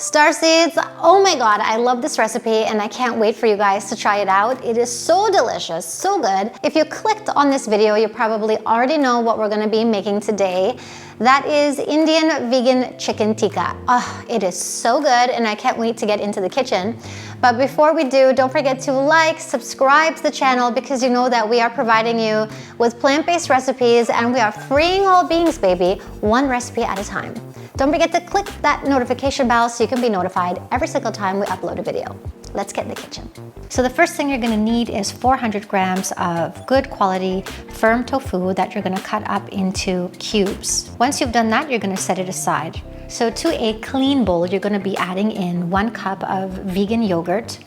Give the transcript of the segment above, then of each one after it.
Starseeds, oh my god, I love this recipe and I can't wait for you guys to try it out. It is so delicious, so good. If you clicked on this video, you probably already know what we're gonna be making today. That is Indian vegan chicken tikka. Oh, it is so good and I can't wait to get into the kitchen. But before we do, don't forget to like, subscribe to the channel because you know that we are providing you with plant-based recipes and we are freeing all beings, baby, one recipe at a time. Don't forget to click that notification bell so you can be notified every single time we upload a video. Let's get in the kitchen. So the first thing you're gonna need is 400 grams of good quality firm tofu that you're gonna cut up into cubes. Once you've done that, you're gonna set it aside. So to a clean bowl, you're gonna be adding in 1 cup of vegan yogurt,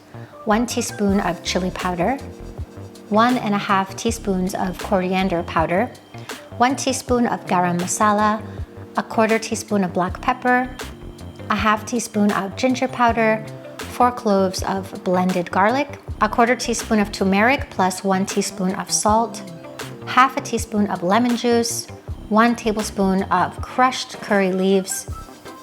1 teaspoon of chili powder, 1.5 teaspoons of coriander powder, 1 teaspoon of garam masala, 1/4 teaspoon of black pepper, 1/2 teaspoon of ginger powder, 4 cloves of blended garlic, 1/4 teaspoon of turmeric plus 1 teaspoon of salt, 1/2 teaspoon of lemon juice, 1 tablespoon of crushed curry leaves,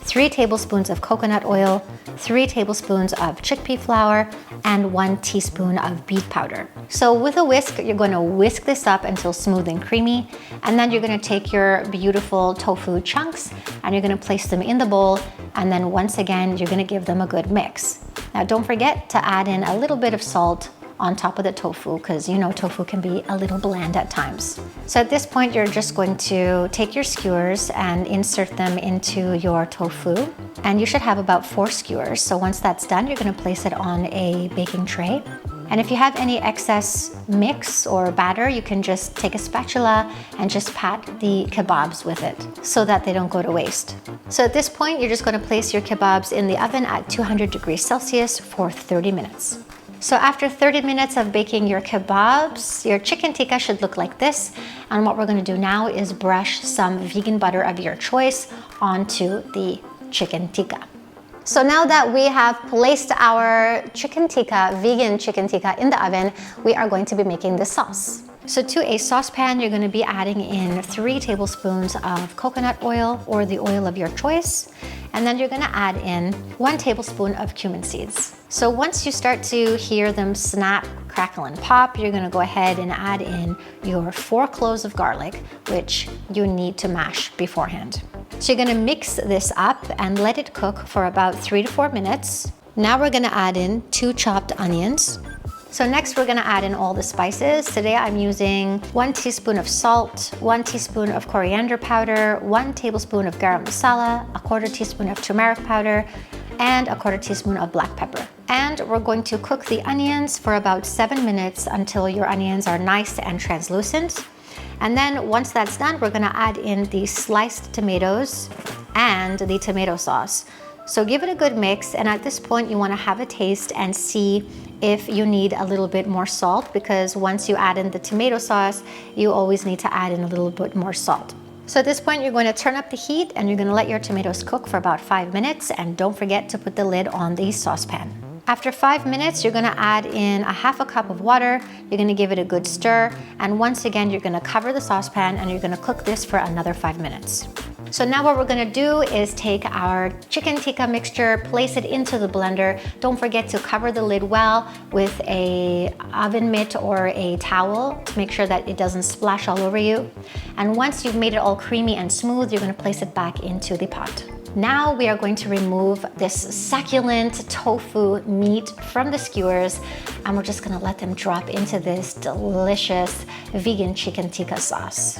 3 tablespoons of coconut oil, 3 tablespoons of chickpea flour, and 1 teaspoon of beet powder. So with a whisk, you're going to whisk this up until smooth and creamy, and then you're going to take your beautiful tofu chunks and you're going to place them in the bowl, and then once again, you're going to give them a good mix. Now don't forget to add in a little bit of salt on top of the tofu because you know tofu can be a little bland at times. So at this point, you're just going to take your skewers and insert them into your tofu. And you should have about 4 skewers. So once that's done, you're gonna place it on a baking tray. And if you have any excess mix or batter, you can just take a spatula and just pat the kebabs with it so that they don't go to waste. So at this point, you're just gonna place your kebabs in the oven at 200 degrees Celsius for 30 minutes. So after 30 minutes of baking your kebabs, your chicken tikka should look like this. And what we're gonna do now is brush some vegan butter of your choice onto the chicken tikka. So now that we have placed our chicken tikka, vegan chicken tikka in the oven, we are going to be making the sauce. So to a saucepan, you're gonna be adding in 3 tablespoons of coconut oil or the oil of your choice. And then you're gonna add in 1 tablespoon of cumin seeds. So once you start to hear them snap, crackle, and pop, you're gonna go ahead and add in your 4 cloves of garlic, which you need to mash beforehand. So you're gonna mix this up and let it cook for about 3 to 4 minutes. Now we're gonna add in 2 chopped onions. So next we're gonna add in all the spices. Today I'm using 1 teaspoon of salt, 1 teaspoon of coriander powder, 1 tablespoon of garam masala, 1/4 teaspoon of turmeric powder, and 1/4 teaspoon of black pepper. And we're going to cook the onions for about 7 minutes until your onions are nice and translucent. And then once that's done, we're gonna add in the sliced tomatoes and the tomato sauce. So give it a good mix, and at this point you wanna have a taste and see if you need a little bit more salt, because once you add in the tomato sauce, you always need to add in a little bit more salt. So at this point, you're going to turn up the heat and you're going to let your tomatoes cook for about 5 minutes, and don't forget to put the lid on the saucepan. After 5 minutes, you're gonna add in 1/2 cup of water. You're gonna give it a good stir. And once again, you're gonna cover the saucepan and you're gonna cook this for another 5 minutes. So now what we're gonna do is take our chicken tikka mixture, place it into the blender. Don't forget to cover the lid well with a oven mitt or a towel to make sure that it doesn't splash all over you. And once you've made it all creamy and smooth, you're gonna place it back into the pot. Now we are going to remove this succulent tofu meat from the skewers, and we're just gonna let them drop into this delicious vegan chicken tikka sauce.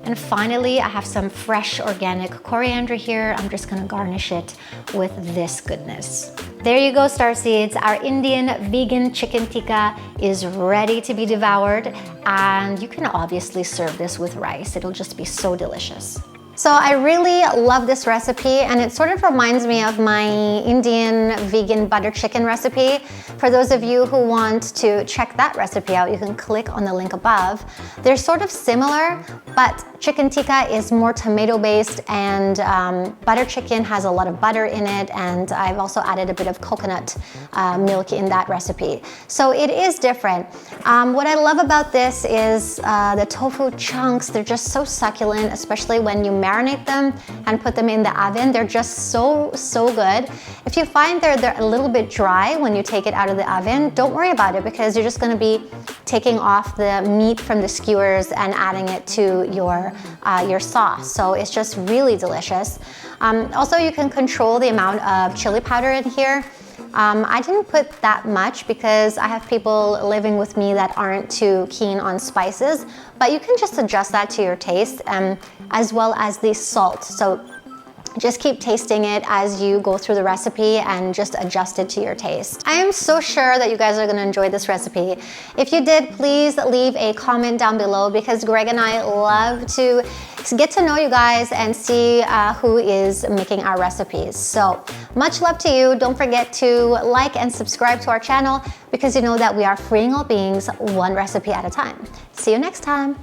And finally, I have some fresh organic coriander here. I'm just gonna garnish it with this goodness. There you go, Starseeds. Our Indian vegan chicken tikka is ready to be devoured, and you can obviously serve this with rice. It'll just be so delicious. So I really love this recipe, and it sort of reminds me of my Indian vegan butter chicken recipe. For those of you who want to check that recipe out, you can click on the link above. They're sort of similar, But chicken tikka is more tomato based, and butter chicken has a lot of butter in it, and I've also added a bit of coconut milk in that recipe. So it is different. What I love about this is the tofu chunks. They're just so succulent, especially when you marinate them and put them in the oven. They're just so good. If you find they're a little bit dry when you take it out of the oven, don't worry about it, because you're just going to be taking off the meat from the skewers and adding it to your sauce. So it's just really delicious. Also, you can control the amount of chili powder in here. I didn't put that much because I have people living with me that aren't too keen on spices, but you can just adjust that to your taste, as well as the salt. So just keep tasting it as you go through the recipe and just adjust it to your taste. I am so sure that you guys are gonna enjoy this recipe. If you did, please leave a comment down below, because Greg and I love to get to know you guys and see who is making our recipes. So much love to you. Don't forget to like and subscribe to our channel, because you know that we are freeing all beings one recipe at a time. See you next time.